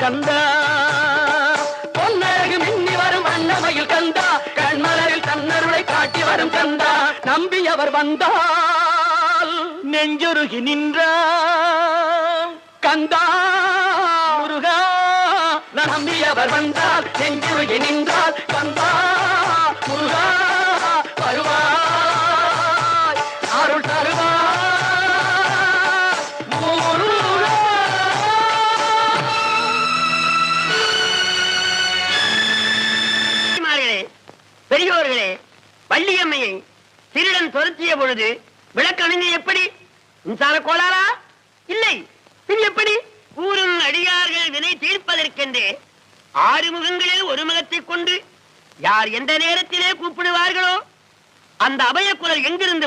கந்தா பொன்னழகு மின்னி வரும் அன்னமயில் கந்தா கண்மலரில் தன்னருளை காட்டி வரும் கந்தா நம்பியவர் வந்தால் நெஞ்சுருகி நின்றான் கந்தா முருகா நம்பியவர் வந்தால் நெஞ்சுருகி நின்றால் கந்தா முருகா வருவாய் அருள் தருவாய் முருகா. பெரியோர்களே, வள்ளியம்மையை திருடன் துரத்திய பொழுது விளக்கணுங்க எப்படி? மின்சார கோளாரா? இல்லை, பின் எப்படி? கூறும் அடியார்கள் வினை தீர்ப்பதற்கென்றே 6 முகங்களில் ஒரு முகத்தை கொண்டு யார் எந்த நேரத்திலே கூப்பிடுவார்களோ அந்த அபய குரல் எங்கிருந்து